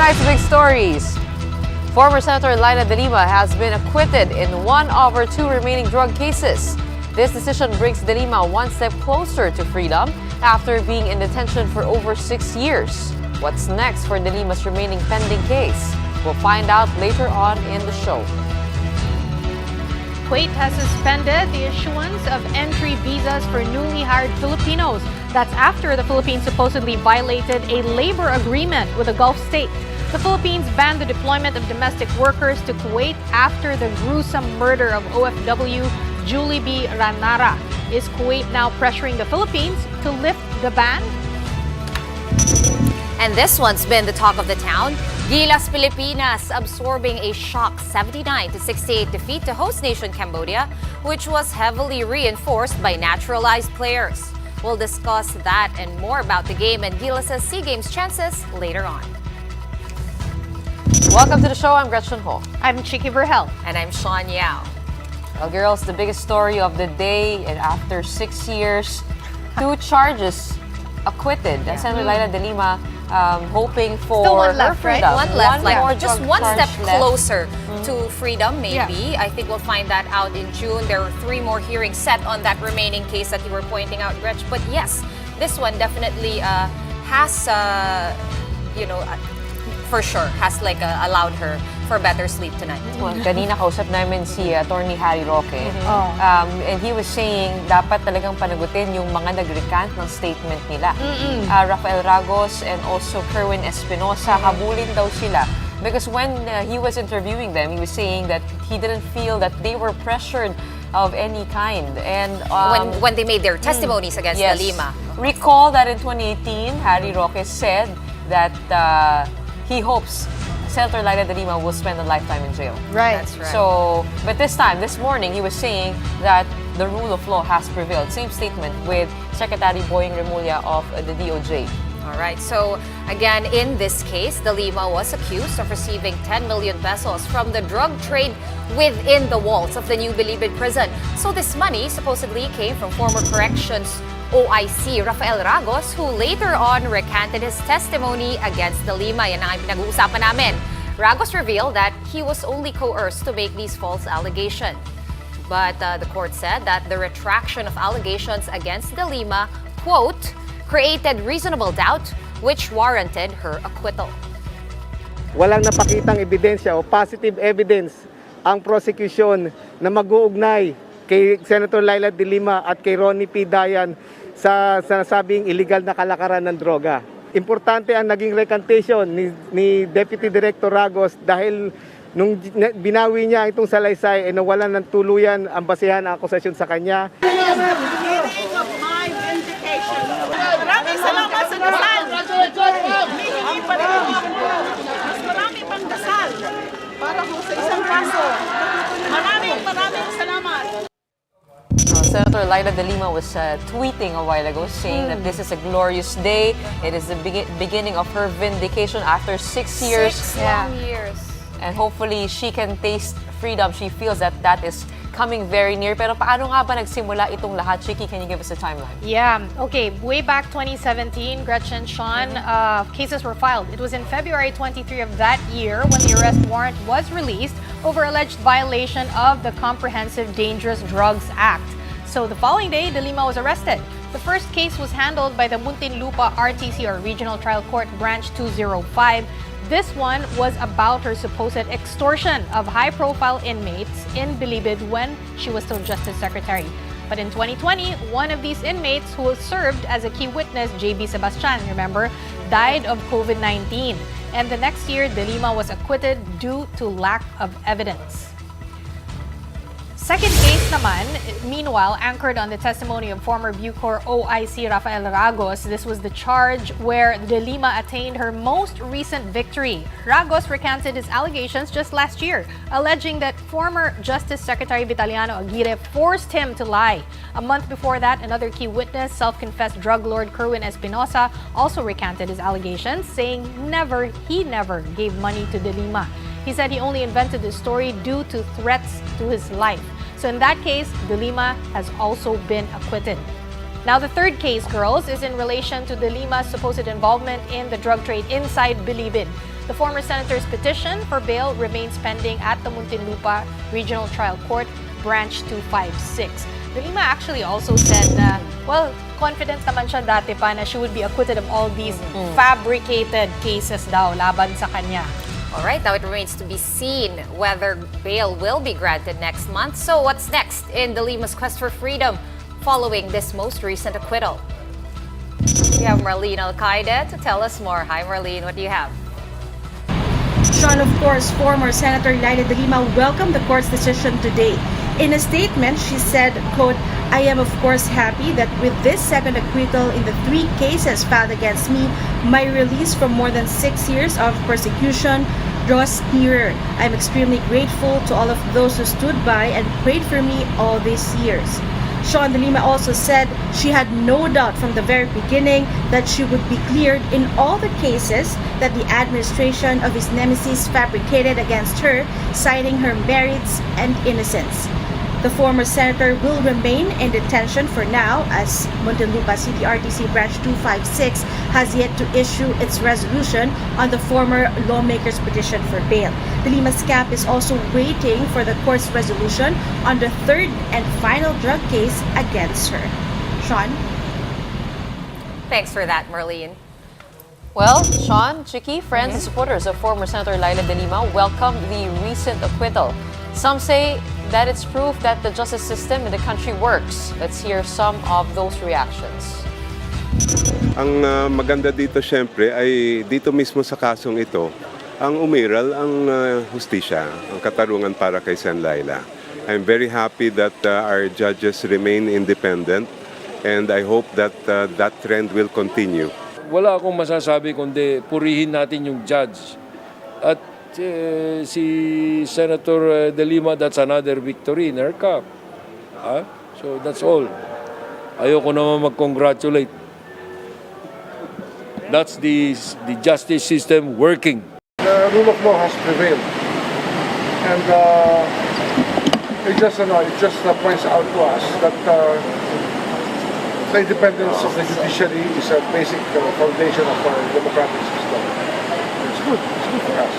tonight's big stories. Former Senator Lina de Lima has been acquitted in one of her two remaining drug cases. This decision brings de Lima one step closer to freedom after being in detention for over 6 years. What's next for de Lima's remaining pending case? We'll find out later on in the show. Kuwait has suspended the issuance of entry visas for newly hired Filipinos. That's after the Philippines supposedly violated a labor agreement with a Gulf state. The Philippines banned the deployment of domestic workers to Kuwait after the gruesome murder of OFW Julie B. Ranara. Is Kuwait now pressuring the Philippines to lift the ban? And this one's been the talk of the town. Gilas Pilipinas absorbing a shock 79-68 defeat to host nation Cambodia, which was heavily reinforced by naturalized players. We'll discuss that and more about the game and Gilas' SEA Games chances later on. Welcome to the show. I'm Gretchen Ho. I'm Chiki Verhel. And I'm Sean Yao. Well, girls, the biggest story of the day, and after 6 years, 2 charges acquitted. Senator Lina de Lima hoping for Still one her left, right? freedom. One left, more just drug one step charge left. closer to freedom, maybe. I think we'll find that out in June. There are 3 more hearings set on that remaining case that you were pointing out, Gretch. But yes, this one definitely has, for sure, has allowed her for better sleep tonight. Well, kanina kausap namin si Attorney Harry Roque. And he was saying dapat talagang panagutin yung mga nag-recant ng statement nila. Rafael Ragos and also Kerwin Espinosa, habulin daw sila. Because when he was interviewing them, he was saying that he didn't feel that they were pressured of any kind. And when they made their testimonies against de Lima. Recall that in 2018, Harry Roque said that he hopes Senator Lina de Lima will spend a lifetime in jail. Right. That's right. So, but this morning, he was saying that the rule of law has prevailed. Same statement with Secretary Boying Remulla of the DOJ. All right. So, again, in this case, de Lima was accused of receiving 10 million pesos from the drug trade within the walls of the New Bilibid prison. So, this money supposedly came from former corrections OIC Rafael Ragos, who later on recanted his testimony against de Lima. Yan ang pinag-uusapan namin. Ragos revealed that he was only coerced to make these false allegations. But the court said that the retraction of allegations against de Lima, quote, created reasonable doubt which warranted her acquittal. Walang napakitang ebidensya o positive evidence ang prosecution na mag-uugnay kay Senator Lina de Lima at kay Ronnie P. Dayan sa sinasabing illegal na kalakaran ng droga. Importante ang naging recantation ni Deputy Director Ragos dahil nung binawi niya itong salaysay, nawalan ng tuluyan ang basehan ng akusasyon sa kanya. Maraming salamat sa dasal. Humihingi pa rin ako. Mas marami pang dasal para po sa isang kaso. Maraming salamat. Senator Lina de Lima was tweeting a while ago saying that this is a glorious day. It is the beginning of her vindication after 6 years. 6 long years. And hopefully she can taste freedom. She feels that is coming very near. Pero paano nga ba nagsimula itong lahat? Chiki, can you give us a timeline? Yeah. Okay. Way back 2017, Gretchen, Sean, cases were filed. It was in February 23 of that year when the arrest warrant was released over alleged violation of the Comprehensive Dangerous Drugs Act. So the following day, de Lima was arrested. The first case was handled by the Muntinlupa RTC or Regional Trial Court Branch 205. This one was about her supposed extortion of high-profile inmates in Bilibid when she was still Justice Secretary. But in 2020, one of these inmates who served as a key witness, JB Sebastian, remember, died of COVID-19. And the next year, de Lima was acquitted due to lack of evidence. Second case naman, meanwhile, anchored on the testimony of former Bucor OIC Rafael Ragos. This was the charge where de Lima attained her most recent victory. Ragos recanted his allegations just last year, alleging that former Justice Secretary Vitaliano Aguirre forced him to lie. A month before that, another key witness, self-confessed drug lord Kerwin Espinosa, also recanted his allegations, saying he never gave money to de Lima. He said he only invented the story due to threats to his life. So in that case, de Lima has also been acquitted. Now, the third case, girls, is in relation to de Lima's supposed involvement in the drug trade inside Bilibid. The former senator's petition for bail remains pending at the Muntinlupa Regional Trial Court, Branch 256. De Lima actually also said na, well, confident naman siya dati pa na she would be acquitted of all these fabricated cases daw laban sa kanya. All right, now it remains to be seen whether bail will be granted next month. So what's next in De Lima's quest for freedom following this most recent acquittal? We have Marlene Alcaide to tell us more. Hi, Marlene, what do you have? Sean, of course, former Senator Laila De Lima welcomed the court's decision today. In a statement, she said, quote, "I am of course happy that with this second acquittal in the 3 cases filed against me, my release from more than 6 years of persecution draws nearer. I'm extremely grateful to all of those who stood by and prayed for me all these years." Sean De Lima also said she had no doubt from the very beginning that she would be cleared in all the cases that the administration of his nemesis fabricated against her, citing her merits and innocence. The former senator will remain in detention for now as Muntinlupa City RTC Branch 256 has yet to issue its resolution on the former lawmaker's petition for bail. De Lima's camp is also waiting for the court's resolution on the third and final drug case against her. Sean? Thanks for that, Marlene. Well, Sean, Chicky, friends and supporters of former Senator Laila De Lima welcome the recent acquittal. Some say that it's proof that the justice system in the country works. Let's hear some of those reactions. Ang maganda dito syempre ay dito mismo sa kasong ito, ang umiral ang hustisya, ang katarungan para kay Sen. Laila. I'm very happy that our judges remain independent and I hope that that trend will continue. Wala akong masasabi kundi purihin natin yung judge. At si Senator De Lima, that's another victory in her cup. So that's all. Ayoko naman mag-congratulate. That's the justice system working. The rule of law has prevailed. And it just points out to us that the independence of the judiciary is a basic foundation of our democratic system. It's good for us.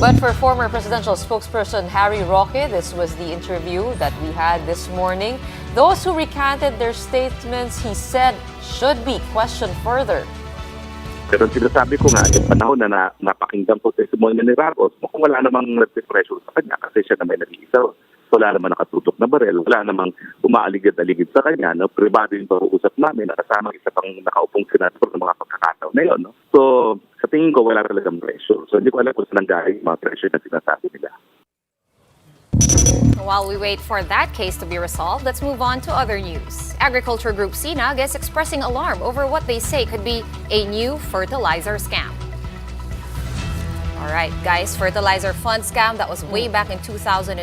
But for former presidential spokesperson Harry Roque, this was the interview that we had this morning. Those who recanted their statements, he said, should be questioned further. Pero sinasabi ko nga, yung panahon na napakinggan ko testimonya ni Ramos, mukhang wala namang nag-pressure sa kanya kasi siya na may nag-iisa. Wala namang nakatutok na barel, wala namang umaaligid-aligid sa kanya. No? Privado yung pag-uusap namin, nakasama isa pang nakaupong senador ng mga pagkakataon na yun. No? So, sa tingin ko, wala talagang pressure. So, hindi ko alam kung saan galing mga pressure na sinasabi nila. While we wait for that case to be resolved, let's move on to other news. Agriculture group Sinag is expressing alarm over what they say could be a new fertilizer scam. All right, guys, fertilizer fund scam that was way back in 2004,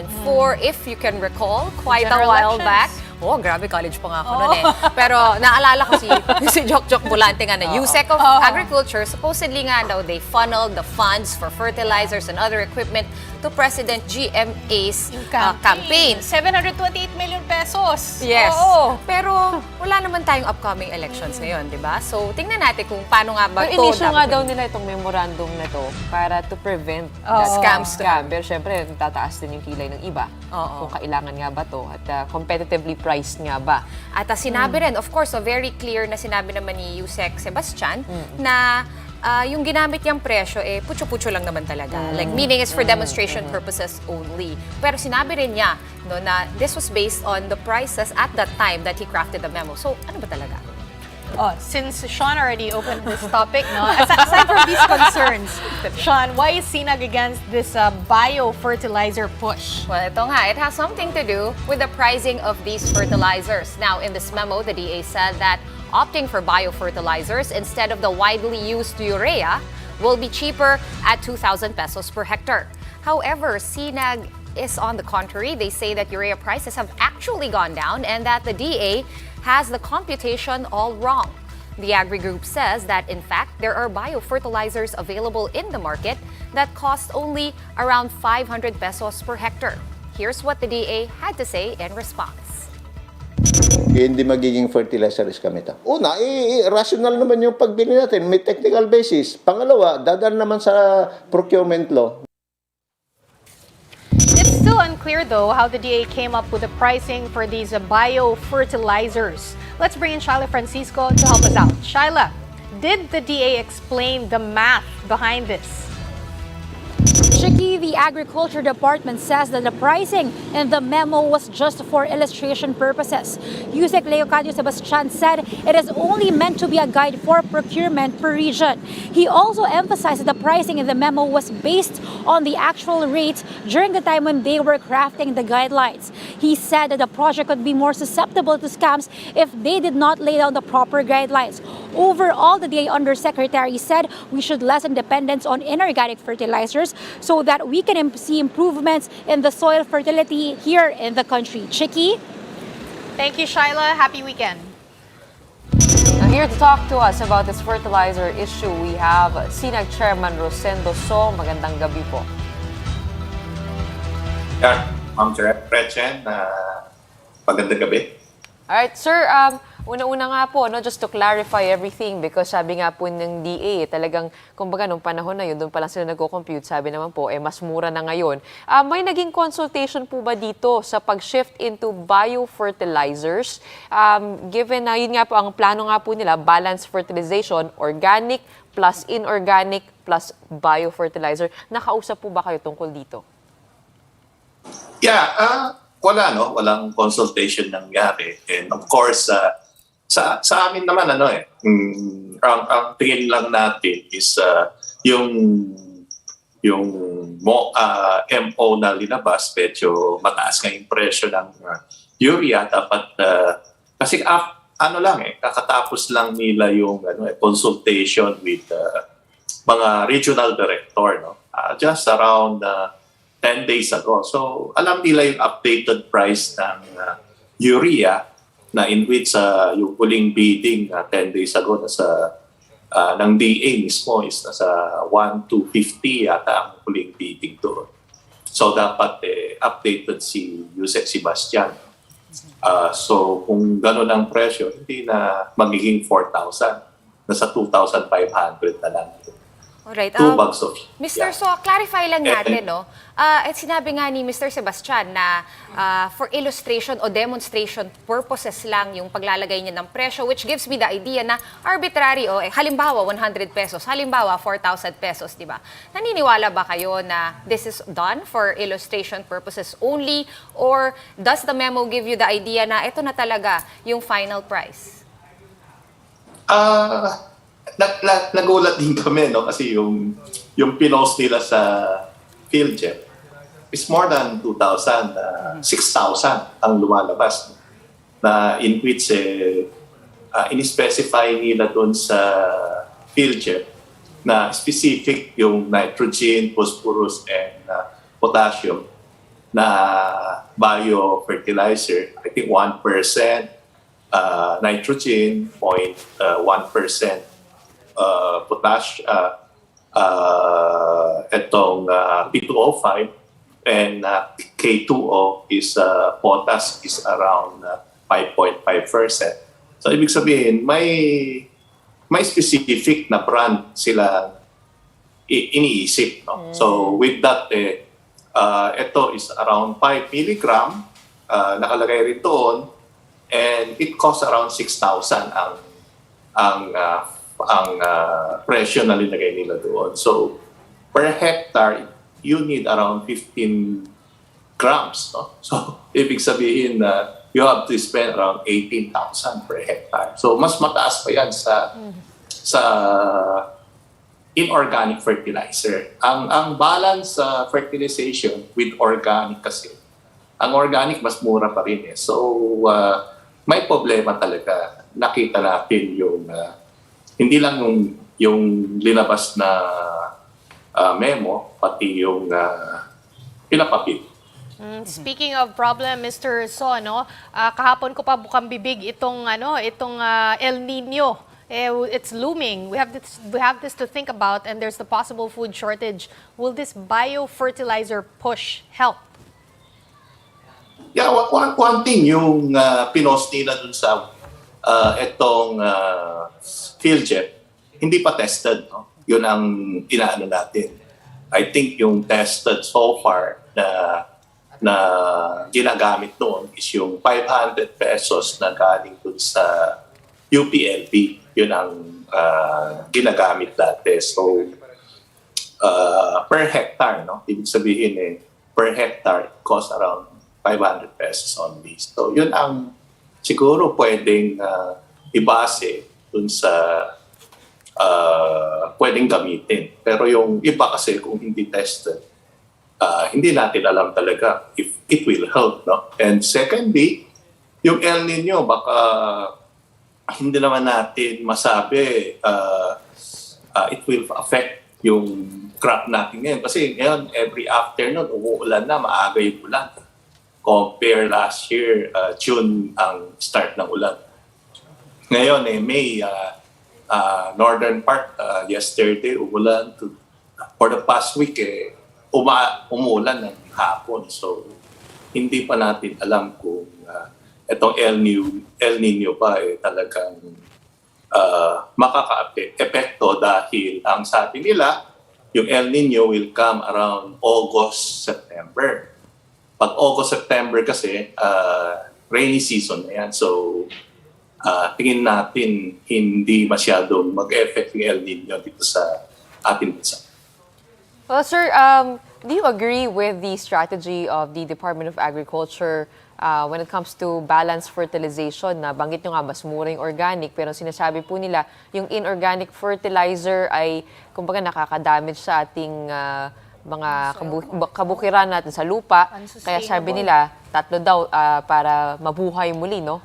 if you can recall, quite a while back. Oh, grabe, college pa nga ako noon eh. Pero naalala ko si Jok Bulante nga na USEC of Agriculture, supposedly nga daw they funneled the funds for fertilizers and other equipment to President GMA's campaign. 728 million pesos. Yes. Oo. Pero wala naman tayong upcoming elections ngayon, di ba? So, tingnan natin kung paano nga ba Pero ito. inisyo nga daw nila itong memorandum na to para to prevent Scam. Pero syempre, tataas din yung kilay ng iba. Kung kailangan nga ba to at competitively priced nga ba. At sinabi rin, of course, very clear na sinabi naman ni Yusek Sebastian na yung ginamit niyang presyo, putyo-putyo lang naman talaga. Like, meaning is for demonstration purposes only. Pero sinabi rin niya no, na this was based on the prices at that time that he crafted the memo. So, ano ba talaga? Since Sean already opened this topic, no? Aside from these concerns, Sean, why is Sinag against this biofertilizer push? Well, ito nga, it has something to do with the pricing of these fertilizers. Now, in this memo, the DA said that opting for biofertilizers instead of the widely used urea will be cheaper at 2,000 pesos per hectare. However, Sinag is on the contrary. They say that urea prices have actually gone down and that the DA has the computation all wrong. The Agri Group says that, in fact, there are biofertilizers available in the market that cost only around 500 pesos per hectare. Here's what the DA had to say in response. hindi magiging fertilizer scam ito. Una, rational naman yung pagbili natin. May technical basis. Pangalawa, dadaan naman sa procurement law. It's still unclear, though, how the DA came up with the pricing for these biofertilizers. Let's bring in Shyla Francisco to help us out. Shyla, did the DA explain the math behind this? Chicky, the Agriculture Department says that the pricing in the memo was just for illustration purposes. Yusek Leocadio Sebastian said it is only meant to be a guide for procurement per region. He also emphasized that the pricing in the memo was based on the actual rates during the time when they were crafting the guidelines. He said that the project could be more susceptible to scams if they did not lay down the proper guidelines. Overall, the DA Undersecretary said we should lessen dependence on inorganic fertilizers so that we can see improvements in the soil fertility here in the country. Chicky? Thank you, Shyla. Happy weekend. Now, here to talk to us about this fertilizer issue, we have SINAG Chairman Rosendo So. Magandang gabi po. Yeah, Ma'am Gretchen, magandang gabi. Alright, sir, una-una nga po, just to clarify everything because sabi nga po ng DA, talagang, kumbaga, nung panahon na yun, doon pa lang sila nagko-compute, sabi naman po, mas mura na ngayon. May naging consultation po ba dito sa pag-shift into biofertilizers? Given na, yun nga po, ang plano nga po nila, balanced fertilization, organic plus inorganic plus biofertilizer. Nakausap po ba kayo tungkol dito? Yeah, walang consultation nangyari. And of course, sa amin naman ang tingin lang natin is yung MO na linabas, medyo mataas nga yung presyo ng urea. Dapat kasi kakatapos lang nila yung consultation with mga regional director, just around 10 days ago. So, alam nila yung updated price ng urea na in which yung huling bidding 10 days ago ng DA mismo is nasa 1,250 yata ang huling bidding doon. So, dapat updated si Yusek Sebastian. So, kung gano'n ang presyo, hindi na magiging 4,000. Nasa 2,500 na lang. Alright. 2 bags of Mr. So, clarify lang natin, no? At sinabi nga ni Mr. Sebastian na for illustration o demonstration purposes lang yung paglalagay niya ng presyo, which gives me the idea na arbitrary, halimbawa 100 pesos, halimbawa 4,000 pesos, di ba? Naniniwala ba kayo na this is done for illustration purposes only, or does the memo give you the idea na ito na talaga yung final price? Nagulat din kami, kasi yung pinost nila sa PhilJet is more than 2,000, 6,000 ang lumalabas. Na in which in-specify nila doon sa PhilJet na specific yung nitrogen, phosphorus, and potassium na biofertilizer. I think 1% nitrogen, 0.1% itong P2O5, and K2O is potash is around 5.5%. So ibig sabihin may specific na brand sila iniisip, no? So with that ito is around 5 milligram nakalagay rin doon, and it costs around 6,000 ang presyo na linagay nila doon. So, per hectare, you need around 15 grams. No? So, ibig sabihin na you have to spend around 18,000 per hectare. So, mas mataas pa yan sa inorganic fertilizer. Ang balance fertilization with organic kasi, ang organic mas mura pa rin. So, may problema talaga. Nakita natin yung hindi lang yung linabas na memo, pati yung pinapapit. Speaking of problem, Mr. So, kahapon ko pa bukang bibig itong El Nino. It's looming. We have this to think about, and there's the possible food shortage. Will this biofertilizer push help? Yeah, one thing, yung pinost nila dun sa itong field jet, hindi pa tested. No? Yun ang inaano natin. I think yung tested so far na ginagamit noon is yung 500 pesos na galing dun sa UPLB. Yun ang ginagamit dati. So, per hectare, no? Ibig sabihin per hectare, it costs around 500 pesos only. So, yun ang siguro pwedeng ibase dun sa pwedeng gamitin. Pero yung iba kasi kung hindi tested, hindi natin alam talaga if it will help. No? And secondly, yung El Nino, baka hindi naman natin masabi it will affect yung crop natin ngayon. Kasi ngayon, every afternoon, umuulan na, maaga yung ulan. Compare last year, June ang start ng ulan. Ngayon, May, northern part, yesterday, umulan. For the past week, umulan ng hapon. So, hindi pa natin alam kung itong El Nino ba talagang makaka-epekto dahil ang sabi nila, yung El Nino will come around August, September. Pag August, September kasi, rainy season na yan. So, tingin natin hindi masyadong mag-effect yung El Nino dito sa ating bansa. Well, sir, do you agree with the strategy of the Department of Agriculture when it comes to balanced fertilization? Na banggit nyo nga, mas mura yung organic, pero sinasabi po nila, yung inorganic fertilizer ay, kumbaga, nakaka-damage sa ating mga kabukiran natin sa lupa. Kaya sabi nila, 3 daw para mabuhay muli, no?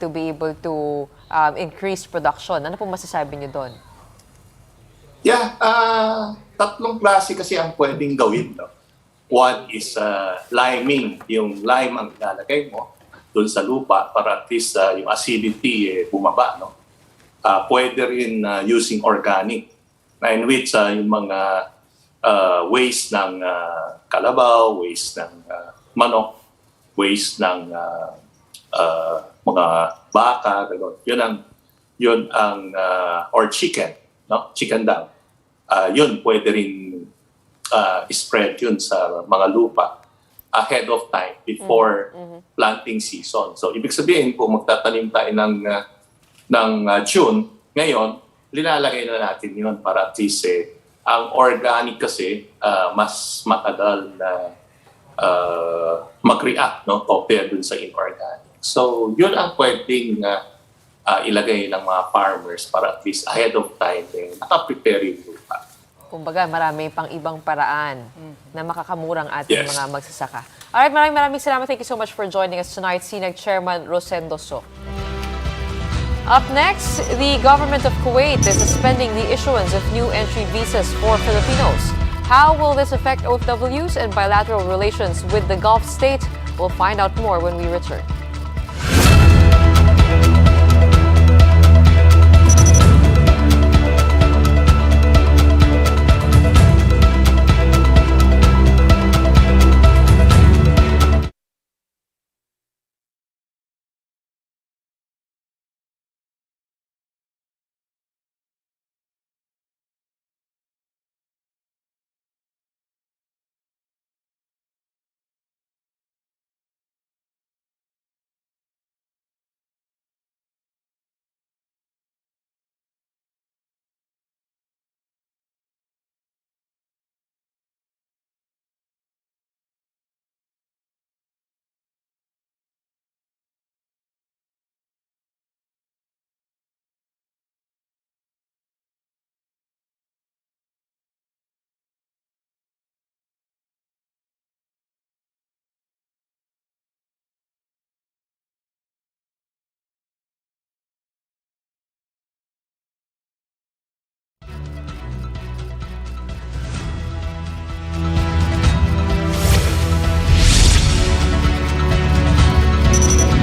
To be able to increase production. Ano po masasabi niyo doon? Yeah, 3 klase kasi ang pwedeng gawin. No? One is liming. Yung lime ang ilalagay mo doon sa lupa para at least yung acidity bumaba. No? Pwede rin using organic. In which yung mga waste ng kalabaw, waste ng manok, waste ng mga baka, gano'n. Yun ang or chicken, no? Chicken daw. Yun pwede rin spread yun sa mga lupa ahead of time before planting season. So ibig sabihin kung magtatanim tayo ng June, ngayon linalagay na natin yun para at least ang organic kasi mas matagal na mag-react, no, compared dun sa inorganic. So, yun ang pwedeng ilagay ng mga farmers para at least ahead of time nakaprepare yung lupa. Kumbaga, marami pang ibang paraan na makakamurang ating mga magsasaka. Alright, maraming salamat. Thank you so much for joining us tonight, Sinag Chairman Rosendo So. Up next, the government of Kuwait is suspending the issuance of new entry visas for Filipinos. How will this affect OFWs and bilateral relations with the Gulf state? We'll find out more when we return.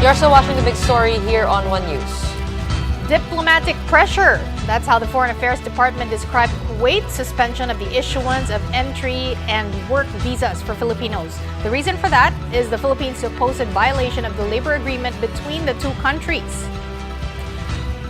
You're still watching the big story here on One News. Diplomatic pressure. That's how the Foreign Affairs Department described Kuwait's suspension of the issuance of entry and work visas for Filipinos. The reason for that is the Philippines' supposed violation of the labor agreement between the two countries.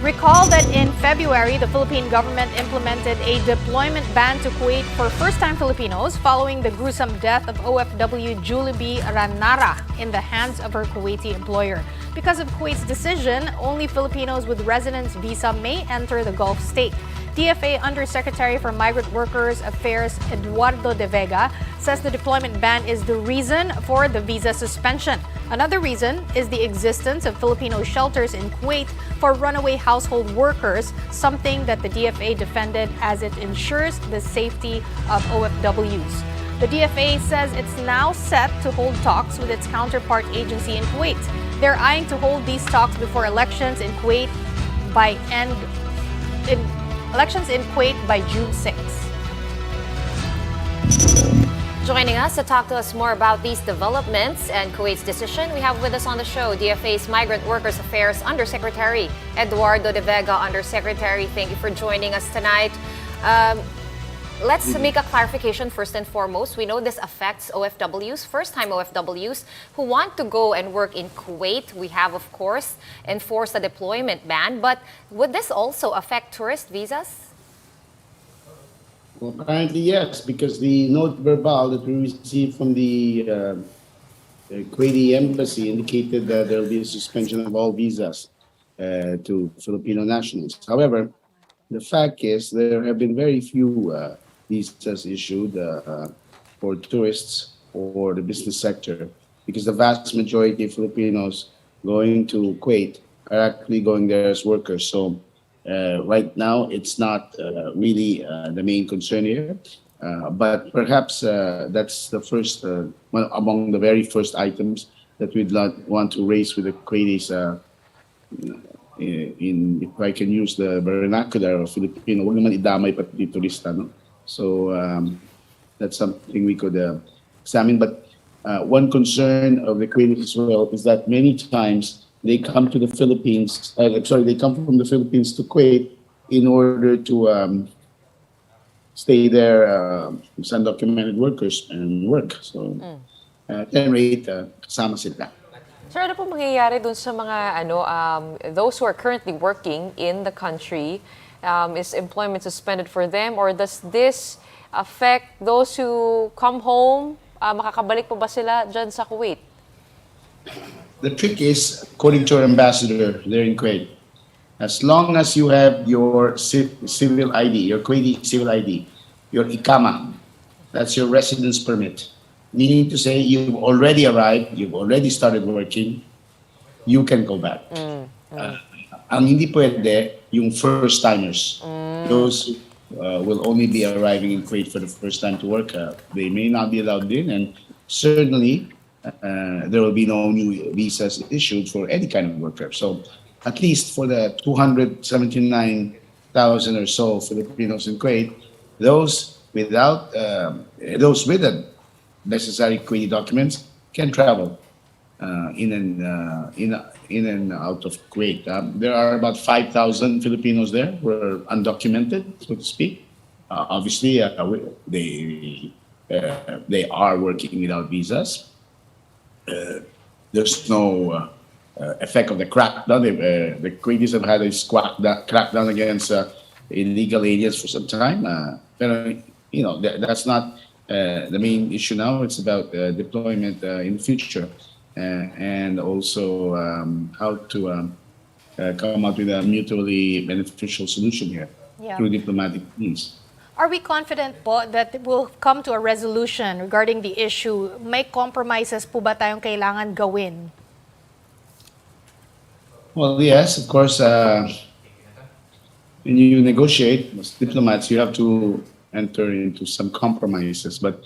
Recall that in February, the Philippine government implemented a deployment ban to Kuwait for first-time Filipinos following the gruesome death of OFW Julibi Ranara in the hands of her Kuwaiti employer. Because of Kuwait's decision, only Filipinos with residence visa may enter the Gulf state. DFA Undersecretary for Migrant Workers Affairs Eduardo de Vega says the deployment ban is the reason for the visa suspension. Another reason is the existence of Filipino shelters in Kuwait for runaway household workers, something that the DFA defended as it ensures the safety of OFWs. The DFA says it's now set to hold talks with its counterpart agency in Kuwait. They're eyeing to hold these talks before elections in Kuwait by June 6. Joining us to talk to us more about these developments and Kuwait's decision, we have with us on the show DFA's Migrant Workers Affairs Undersecretary Eduardo de Vega. Undersecretary, thank you for joining us tonight. Let's make a clarification first and foremost. We know this affects OFWs, first-time OFWs, who want to go and work in Kuwait. We have, of course, enforced a deployment ban, but would this also affect tourist visas? Well, apparently yes, because the note verbal that we received from the Kuwaiti embassy indicated that there will be a suspension of all visas to Filipino nationals. However, the fact is there have been very few visas issued for tourists or the business sector, because the vast majority of Filipinos going to Kuwait are actually going there as workers. So right now, it's not really the main concern here, but perhaps that's the first, one among the very first items that we'd want to raise with the Kuwaitis. If I can use the vernacular of Filipino, wag naman idamay pati turista, no? So that's something we could examine. But one concern of the Kuwaitis as well is that many times they come to the Philippines, they come from the Philippines to Kuwait in order to stay there as undocumented workers and work. So, at any rate, kasama sila. Sir, ano po mangyayari dun sa mga those who are currently working in the country? Is employment suspended for them, or does this affect those who come home? Makakabalik po ba sila dyan sa Kuwait? The trick is, according to our ambassador there in Kuwait, as long as you have your civil ID, your Kuwaiti civil ID, your Ikama, that's your residence permit, meaning to say you've already arrived, you've already started working, you can go back. Ang hindi pwede, yung first-timers. Those will only be arriving in Kuwait for the first time to work. They may not be allowed in, and certainly there will be no new visas issued for any kind of worker. So at least for the 279,000 or so Filipinos in Kuwait, those with the necessary Kuwaiti documents can travel in and out of Kuwait. There are about 5,000 Filipinos there who are undocumented, so to speak. Obviously, they are working without visas. There's no effect of the crackdown. The Kuwaitis have had this crackdown against illegal aliens for some time. But that's not the main issue now. It's about deployment in the future, and also how to come up with a mutually beneficial solution here through diplomatic means. Are we confident po that we'll come to a resolution regarding the issue? May compromises po ba tayong kailangan gawin? Well, yes, of course. When you negotiate as diplomats, you have to enter into some compromises. But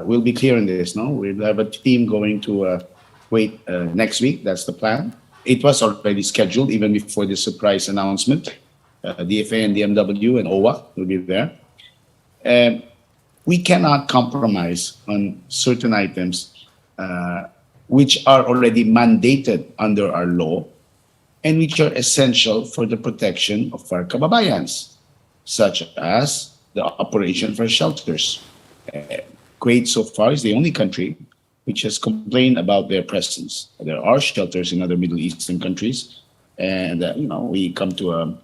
we'll be clear on this, no? We'll have a team going to Kuwait next week. That's the plan. It was already scheduled even before the surprise announcement. DFA and DMW and OWA will be there. We cannot compromise on certain items which are already mandated under our law and which are essential for the protection of our kababayans, such as the operation for shelters. Kuwait so far is the only country which has complained about their presence. There are shelters in other Middle Eastern countries, and we come to a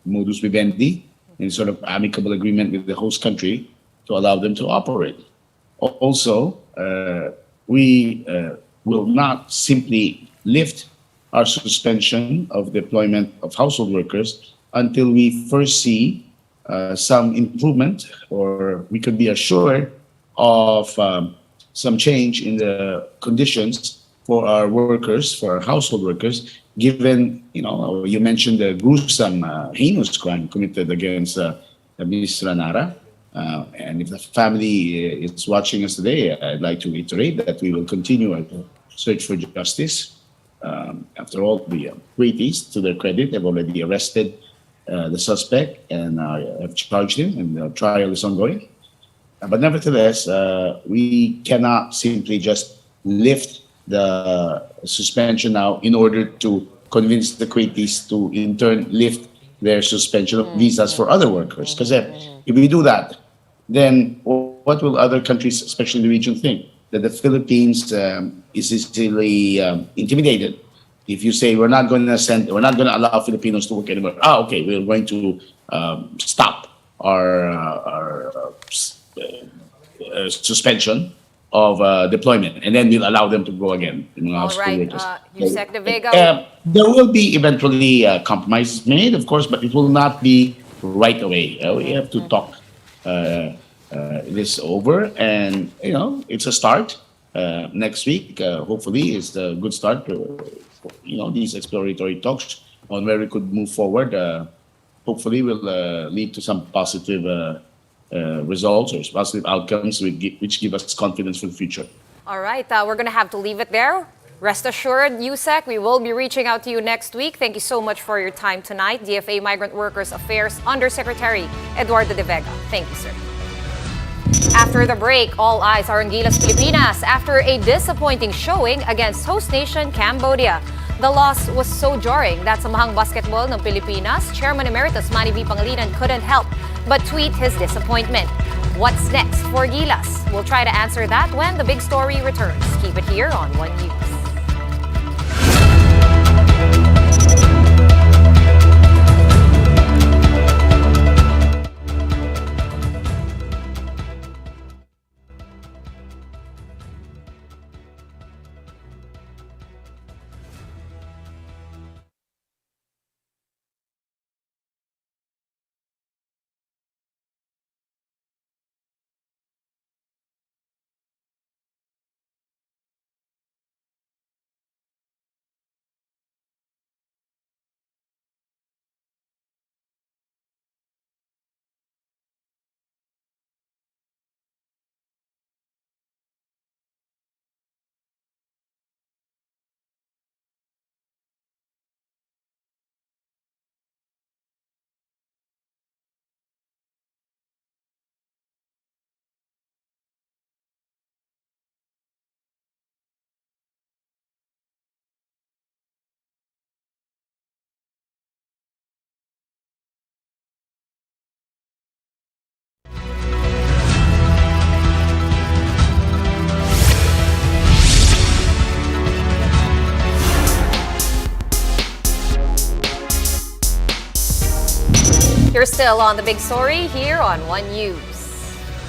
modus vivendi in sort of amicable agreement with the host country to allow them to operate. Also, we will not simply lift our suspension of deployment of household workers until we first see some improvement, or we could be assured of some change in the conditions for our workers, for our household workers, given, you mentioned the gruesome, heinous crime committed against Ms. Ranara. And if the family is watching us today, I'd like to reiterate that we will continue our search for justice. After all, the Kuwaitis, to their credit, have already arrested the suspect and have charged him, and the trial is ongoing. But nevertheless, we cannot simply just lift the suspension now in order to convince the Kuwaitis to in turn lift their suspension of visas for other workers. Because if we do that, then what will other countries, especially in the region, think? That the Philippines is easily intimidated. If you say we're not going to allow Filipinos to work anymore. Okay, we're going to stop our suspension of deployment, and then we'll allow them to go again. All right, Yusek De Vega. There will be eventually compromises made, of course, but it will not be right away. We have to talk this over, and it's a start. Next week, hopefully, is a good start for these exploratory talks on where we could move forward. Hopefully, will lead to some positive results or positive outcomes which give us confidence for the future. All right, we're going to have to leave it there. Rest assured, Yusek, we will be reaching out to you next week. Thank you so much for your time tonight. DFA Migrant Workers Affairs Undersecretary Eduardo De Vega. Thank you, sir. After the break, all eyes are on Gilas Pilipinas after a disappointing showing against host nation Cambodia. The loss was so jarring that Samahang Basketball ng Pilipinas, Chairman Emeritus Manny V. Pangilinan couldn't help but tweet his disappointment. What's next for Gilas? We'll try to answer that when the big story returns. Keep it here on One News. You're still on the big story here on One News.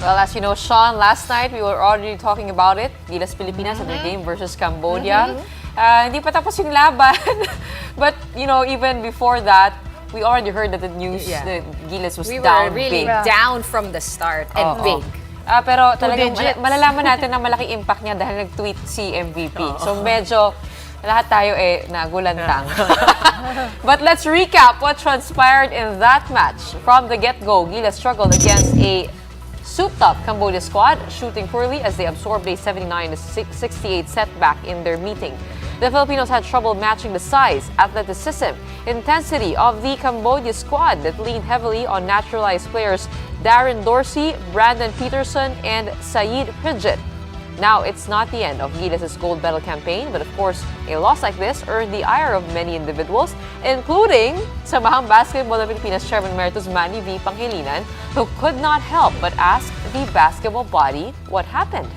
Well, as you know, Sean, last night we were already talking about it. Gilas Pilipinas and their game versus Cambodia. Hindi pa tapos yung laban. But, even before that, we already heard that the news that Gilas was down We were really big. down from the start and big. Pero talagang malalaman natin na malaki impact niya dahil nag-tweet si MVP. So medyo lahat tayo nagulantang. But let's recap what transpired in that match. From the get-go, Gilas struggled against a souped-up Cambodia squad, shooting poorly as they absorbed a 79-68 setback in their meeting. The Filipinos had trouble matching the size, athleticism, intensity of the Cambodia squad that leaned heavily on naturalized players Darren Dorsey, Brandon Peterson, and Saeed Pridget. Now, it's not the end of Gilas' gold medal campaign, but of course, a loss like this earned the ire of many individuals, including Samahang Basketball of Pilipinas Chairman Emeritus Manny V. Pangilinan, who could not help but ask the basketball body what happened.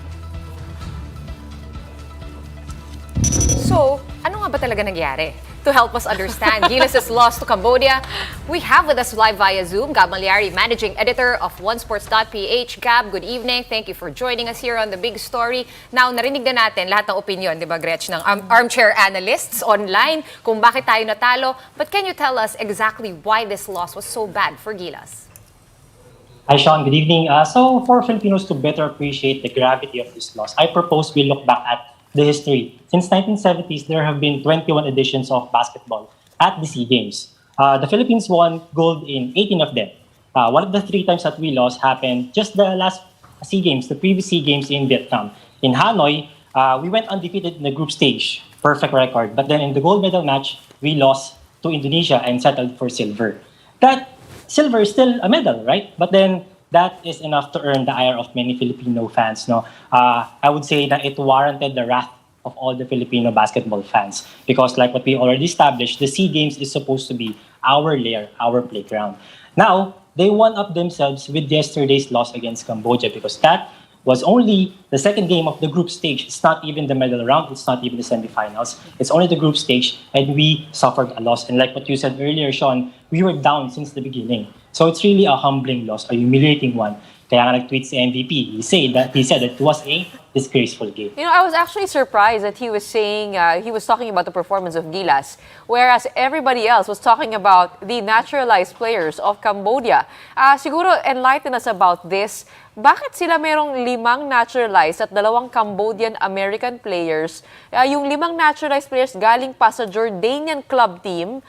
So, ano nga ba talaga nangyari? To help us understand Gilas' loss to Cambodia, we have with us live via Zoom Gab Malyari, Managing Editor of OneSports.ph. Gab, good evening. Thank you for joining us here on The Big Story. Now, narinig na natin lahat ng opinion, di ba, Gretch, ng armchair analysts online kung bakit tayo natalo. But can you tell us exactly why this loss was so bad for Gilas? Hi, Sean. Good evening. So, for Filipinos to better appreciate the gravity of this loss, I propose we look back at the history. Since 1970s, there have been 21 editions of basketball at the SEA Games. The Philippines won gold in 18 of them. One of the 3 times that we lost happened just the last SEA Games, the previous SEA Games in Vietnam. In Hanoi, we went undefeated in the group stage, perfect record. But then in the gold medal match, we lost to Indonesia and settled for silver. That silver is still a medal, right? But then that is enough to earn the ire of many Filipino fans. No, I would say that it warranted the wrath of all the Filipino basketball fans because, like what we already established, the SEA Games is supposed to be our lair, our playground. Now, they won up themselves with yesterday's loss against Cambodia because that was only the second game of the group stage. It's not even the medal round. It's not even the semifinals. It's only the group stage, and we suffered a loss. And like what you said earlier, Sean, we were down since the beginning. So it's really a humbling loss, a humiliating one. Kaya nga nag-tweet si MVP. He said that it was a disgraceful game. You know, I was actually surprised that he was saying, he was talking about the performance of Gilas, whereas everybody else was talking about the naturalized players of Cambodia. Siguro enlighten us about this. Bakit sila merong 5 naturalized at 2 Cambodian-American players? Yung 5 naturalized players galing pa sa Jordanian club team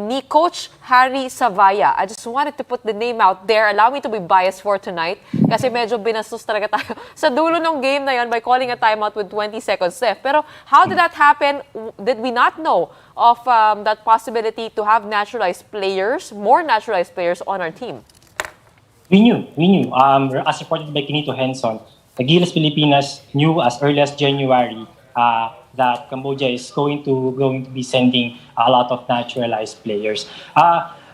ni Coach Harry Savaya. I just wanted to put the name out there. Allow me to be biased for tonight kasi medyo binastos talaga tayo sa dulo ng game na yon by calling a timeout with 20 seconds left. Pero how did that happen? Did we not know of that possibility to have naturalized players, more naturalized players on our team? We knew. As reported by Kinito Henson, the Gilas Pilipinas knew as early as January that Cambodia is going to be sending a lot of naturalized players.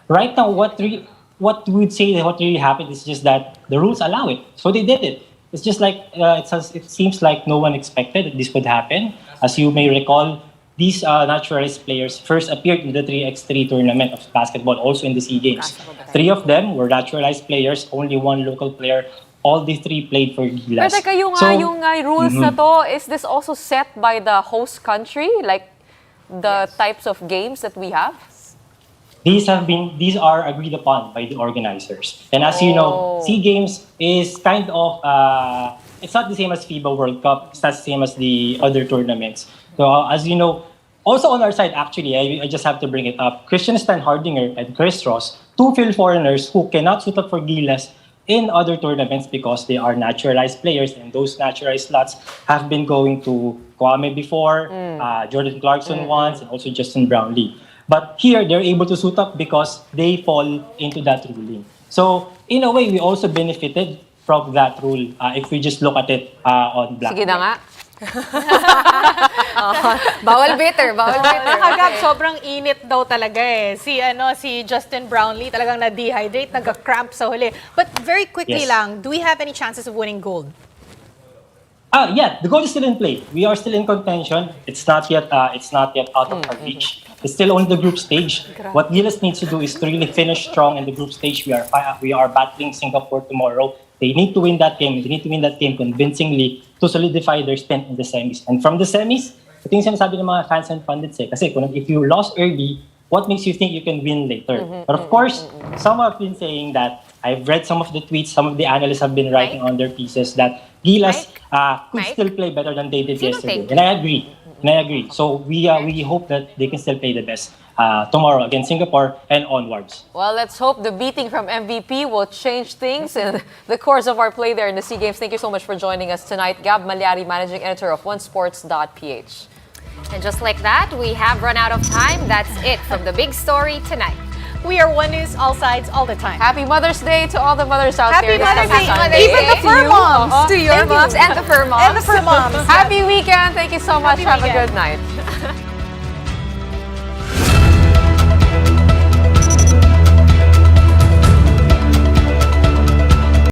Right now, what we would say what really happened is just that the rules allow it, so they did it. It's just like it seems like no one expected that this would happen. As you may recall, these naturalized players first appeared in the 3x3 tournament of basketball, also in the SEA Games. 3 of them were naturalized players, only 1 local player. All the 3 played for Gilas. Pero teka, yung rules na to, is this also set by the host country? Like the types of games that we have? These are agreed upon by the organizers. And as you know, SEA Games is kind of, it's not the same as FIBA World Cup. It's not the same as the other tournaments. So as you know, also on our side, actually, I just have to bring it up. Christian Stan Hardinger and Chris Ross, 2 Phil foreigners who cannot suit up for Gilas in other tournaments because they are naturalized players, and those naturalized slots have been going to Kwame before, Jordan Clarkson once, and also Justin Brownlee. But here, they're able to suit up because they fall into that ruling. So, in a way, we also benefited from that rule if we just look at it on black. Sige na nga. Bawal bitter. Nakagab, sobrang init daw talaga eh. Si Justin Brownlee talagang na-dehydrate, nagka-cramp sa huli. But very quickly lang, do we have any chances of winning gold? Yeah, the gold is still in play. We are still in contention. It's not yet out of our reach. It's still on the group stage. What Gilas needs to do is to really finish strong in the group stage. We are battling Singapore tomorrow. They need to win that game. They need to win that game convincingly to solidify their stint in the semis. And from the semis, ito yung sinasabi ng mga fans and pundits eh. Kasi if you lost early, what makes you think you can win later? But of course, some have been saying that, I've read some of the tweets, some of the analysts have been writing on their pieces that Gilas could still play better than they did yesterday. And I agree. So we hope that they can still play the best tomorrow against Singapore and onwards. Well, let's hope the beating from MVP will change things in the course of our play there in the SEA Games. Thank you so much for joining us tonight. Gab Malyari, Managing Editor of OneSports.ph. And just like that, we have run out of time. That's it from The Big Story tonight. We are One News, all sides, all the time. Happy Mother's Day to all the mothers out Happy there. Mother's Day. Sunday. Even the fur moms. To your moms and the fur moms. And the fur moms. Happy weekend. Thank you so much. Happy Have a weekend. good night.